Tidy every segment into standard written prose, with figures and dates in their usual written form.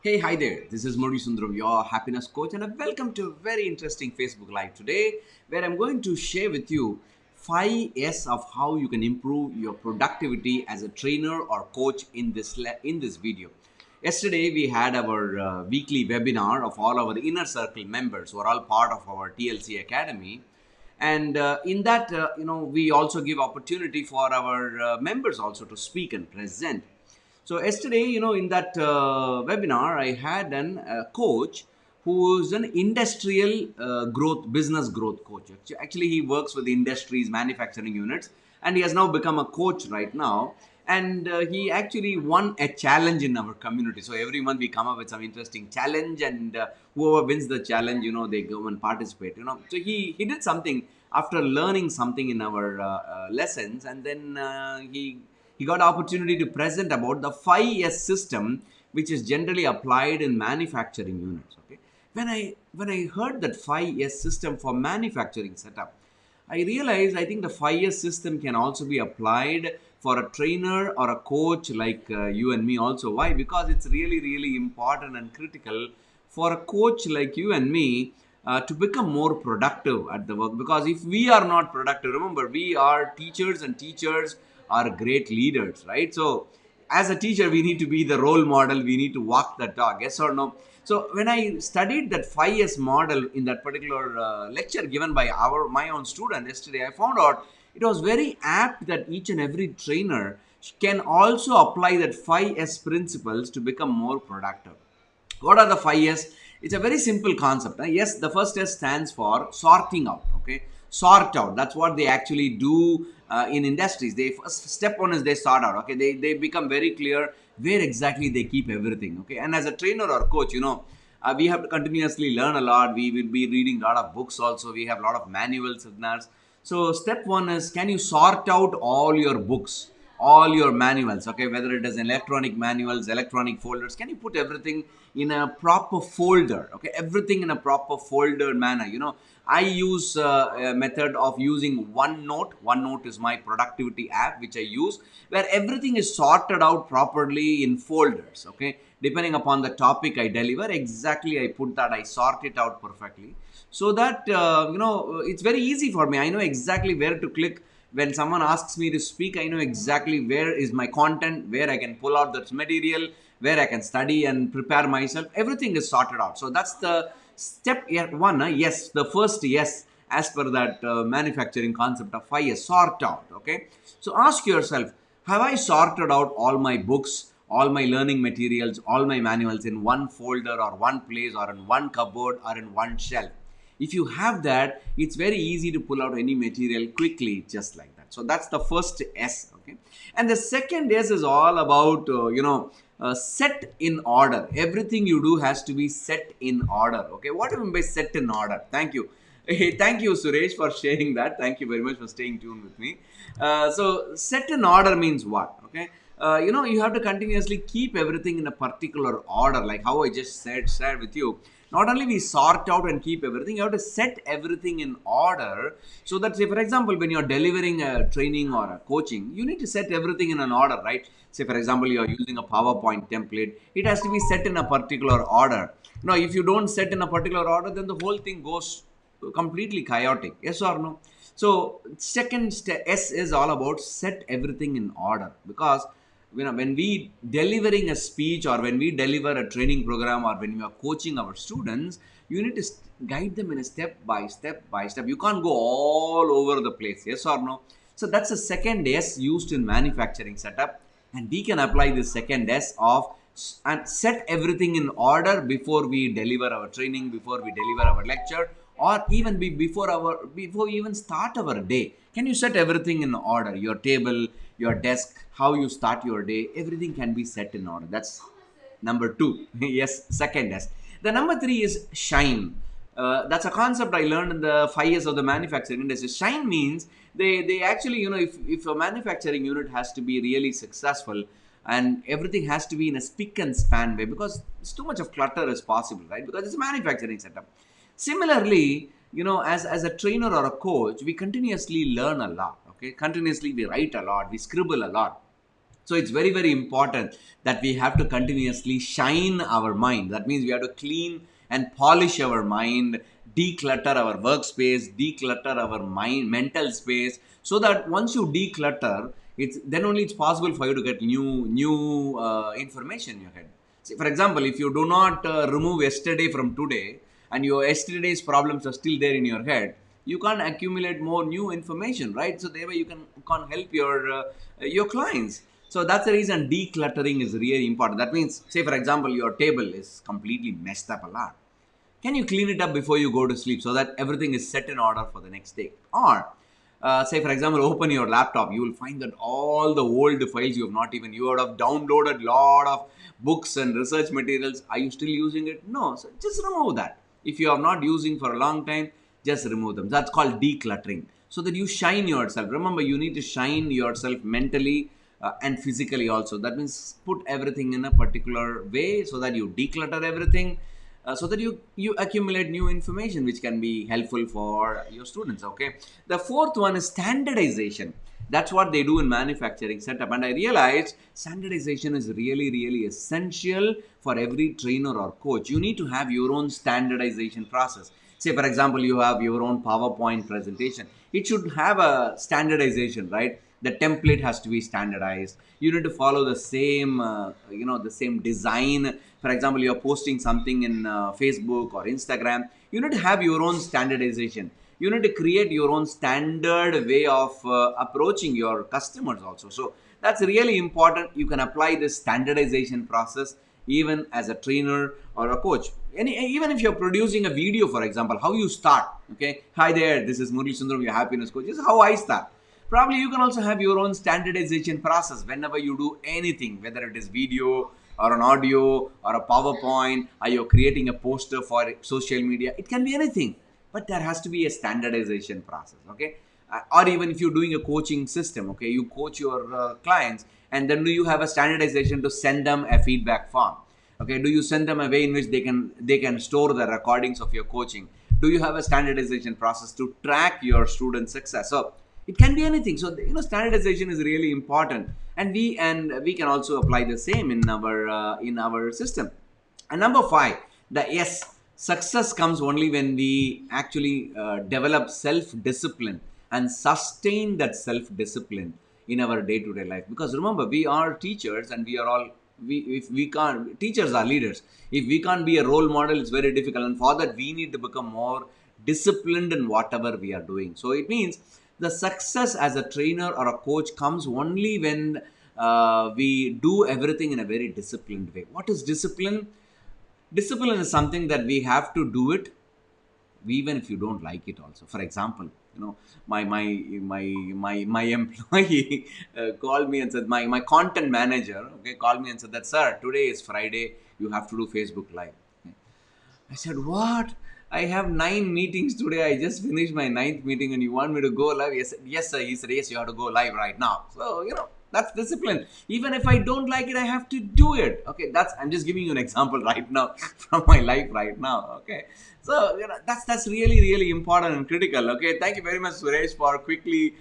Hey, hi there. This is Murali Sundaram, your happiness coach, and welcome to a very interesting Facebook Live today, where I'm going to share with you 5 S of how you can improve your productivity as a trainer or coach in this video. Yesterday, we had our weekly webinar of all our inner circle members who are all part of our TLC Academy, and in that, we also give opportunity for our members also to speak and present. So yesterday, in that webinar, I had an coach who is an industrial business growth coach. Actually, he works with industries, manufacturing units, and he has now become a coach right now. And he actually won a challenge in our community. So every month we come up with some interesting challenge, and whoever wins the challenge, they go and participate. So he did something after learning something in our lessons, and then he got opportunity to present about the 5S system, which is generally applied in manufacturing units. Okay, when I heard that 5S system for manufacturing setup, I realized I think the 5S system can also be applied for a trainer or a coach like you and me also. Why? Because it's really, really important and critical for a coach like you and me to become more productive at the work. Because if we are not productive, remember, we are teachers, and teachers are great leaders, right? So as a teacher, we need to be the role model. We need to walk the talk. Yes or no? So when I studied that 5S model in that particular lecture given by my own student yesterday, I found out it was very apt that each and every trainer can also apply that 5S principles to become more productive. What are the 5S? It's a very simple concept. Yes, the first S stands for sorting out. Okay, sort out. That's what they actually do in industries. They first step one is they sort out. Okay, they become very clear where exactly they keep everything. Okay, and as a trainer or coach, we have to continuously learn a lot. We will be reading a lot of books also. We have a lot of manuals in ours. So step one is, can you sort out all your books, all your manuals? Okay, whether it is electronic manuals, electronic folders, can you put everything in a proper folder? Okay, everything in a proper folder manner. I use a method of using OneNote. OneNote is my productivity app which I use, where everything is sorted out properly in folders. Okay, depending upon the topic I deliver, exactly I put that, I sort it out perfectly, so that it's very easy for me. I know exactly where to click. When someone asks me to speak, I know exactly where is my content, where I can pull out that material, where I can study and prepare myself. Everything is sorted out. So that's the step one. Yes, the first yes, as per that manufacturing concept of 5 sort out. Okay, so ask yourself, have I sorted out all my books, all my learning materials, all my manuals in one folder or one place or in one cupboard or in one shelf? If you have that, it's very easy to pull out any material quickly, just like that. So that's the first S. Okay, and the second S is all about set in order. Everything you do has to be set in order. Okay, what do you mean by set in order? Thank you. Hey, thank you, Suresh, for sharing that. Thank you very much for staying tuned with me. So set in order means what? Okay, you have to continuously keep everything in a particular order, like how I just shared with you. Not only we sort out and keep everything, you have to set everything in order, so that, say for example, when you're delivering a training or a coaching, you need to set everything in an order, right? Say for example, you're using a PowerPoint template, it has to be set in a particular order. If you don't set in a particular order, then the whole thing goes completely chaotic. Yes or no? So second S is all about set everything in order. Because when we delivering a speech, or when we deliver a training program, or when we are coaching our students, you need to guide them in a step by step. You can't go all over the place. Yes or no? So that's a second S used in manufacturing setup, and we can apply this second S of and set everything in order before we deliver our training, before we deliver our lecture, or even before we even start our day. Can you set everything in order? Your table, your desk, how you start your day, everything can be set in order. That's number two. Yes, second S. The number three is shine. That's a concept I learned in the 5 years of the manufacturing industry. Shine means they actually, if a manufacturing unit has to be really successful, and everything has to be in a spick and span way, because it's too much of clutter is possible, right? Because it's a manufacturing setup. Similarly, as a trainer or a coach, we continuously learn a lot. Okay, continuously we write a lot, we scribble a lot. So it's very, very important that we have to continuously shine our mind. That means we have to clean and polish our mind, declutter our workspace, declutter our mind, mental space, so that once you declutter, it's then only it's possible for you to get new information in your head. See, for example, if you do not remove yesterday from today, and your yesterday's problems are still there in your head, you can't accumulate more new information, right? So thereby you can't help your clients. So that's the reason decluttering is really important. That means, say for example, your table is completely messed up a lot. Can you clean it up before you go to sleep so that everything is set in order for the next day? Or say for example, open your laptop, you will find that all the old files you would have downloaded lot of books and research materials. Are you still using it? No. So just remove that. If you are not using for a long time, just remove them. That's called decluttering, so that you shine yourself. Remember, you need to shine yourself mentally and physically also. That means put everything in a particular way so that you declutter everything, so that you accumulate new information which can be helpful for your students. Okay, the fourth one is standardization. That's what they do in manufacturing setup, and I realized standardization is really, really essential for every trainer or coach. You need to have your own standardization process. Say for example, you have your own PowerPoint presentation, it should have a standardization, right? The template has to be standardized. You need to follow the same the same design. For example, you're posting something in Facebook or Instagram, you need to have your own standardization. You need to create your own standard way of approaching your customers also. So that's really important. You can apply this standardization process even as a trainer or a coach. Even if you're producing a video, for example, how you start. Okay, hi there, this is Murali Sundaram, your happiness coach. This is how I start. Probably you can also have your own standardization process whenever you do anything, whether it is video or an audio or a PowerPoint, or you're creating a poster for social media. It can be anything, but there has to be a standardization process. Okay, or even if you're doing a coaching system, okay, you coach your clients, and then do you have a standardization to send them a feedback form? Okay, do you send them a way in which they can store the recordings of your coaching? Do you have a standardization process to track your student success? So it can be anything. So standardization is really important, and we can also apply the same in our system. And number 5, the S, success comes only when we actually develop self discipline and sustain that self discipline in our day to day life. Because remember, we are teachers, and we are all we if we can't teachers are leaders. If we can't be a role model, it's very difficult, and for that we need to become more disciplined in whatever we are doing. So it means the success as a trainer or a coach comes only when we do everything in a very disciplined way. What is discipline? Discipline is something that we have to do it even if you don't like it also. For example, my employee called me and said, my content manager, okay, called me and said that, sir, today is Friday, you have to do Facebook Live. I said, what? I have 9 meetings today. I just finished my 9th meeting and you want me to go live? Yes, sir. He said, yes, you have to go live right now. So, that's discipline. Even if I don't like it, I have to do it. Okay, I'm just giving you an example right now from my life right now. Okay, so that's really, really important and critical. Okay, thank you very much, Suresh, for quickly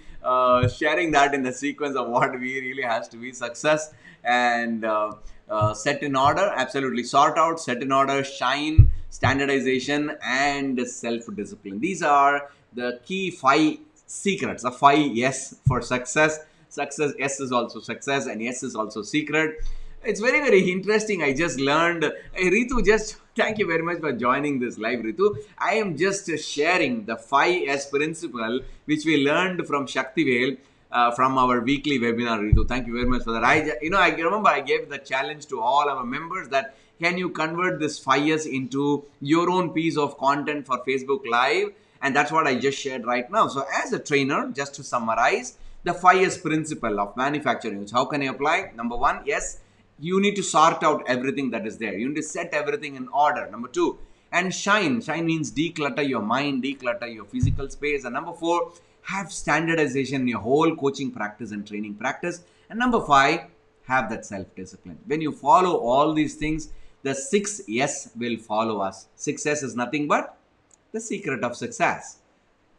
sharing that in the sequence of what we really has to be success. And set in order, absolutely, sort out, set in order, shine, standardization, and self-discipline. These are the key 5 secrets, the 5 yes for success. Success, S is also success, and S is also secret. It's very, very interesting. I just learned. Hey, Ritu, just thank you very much for joining this live, Ritu. I am just sharing the 5S principle which we learned from Shaktivel from our weekly webinar, Ritu. Thank you very much for that. I remember I gave the challenge to all our members that can you convert this 5S into your own piece of content for Facebook Live? And that's what I just shared right now. So as a trainer, just to summarize, the 5S principle of manufacturing, which how can I apply? Number 1, yes, you need to sort out everything that is there. You need to set everything in order. Number 2, and shine. Shine means declutter your mind, declutter your physical space. And number 4, have standardization in your whole coaching practice and training practice. And number 5, have that self-discipline. When you follow all these things, the 6 yes will follow us. 6S is nothing but the secret of success.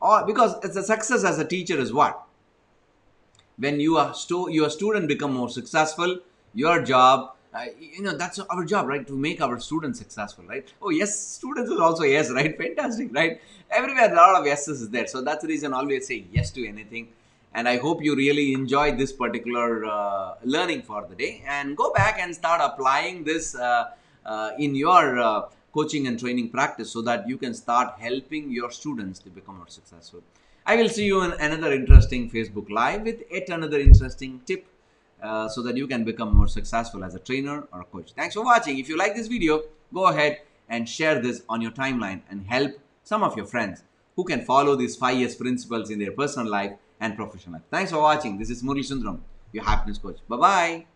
Or because it's a success as a teacher is what? When your student become more successful, your job, that's our job, right? To make our students successful, right? Oh yes, students is also yes, right? Fantastic, right? Everywhere a lot of yeses is there, so that's the reason always say yes to anything. And I hope you really enjoyed this particular learning for the day, and go back and start applying this in your coaching and training practice, so that you can start helping your students to become more successful. I will see you in another interesting Facebook Live with yet another interesting tip, so that you can become more successful as a trainer or a coach. Thanks for watching. If you like this video, go ahead and share this on your timeline and help some of your friends who can follow these 5 S principles in their personal life and professional life. Thanks for watching. This is Murali Sundaram, your happiness coach. Bye-bye.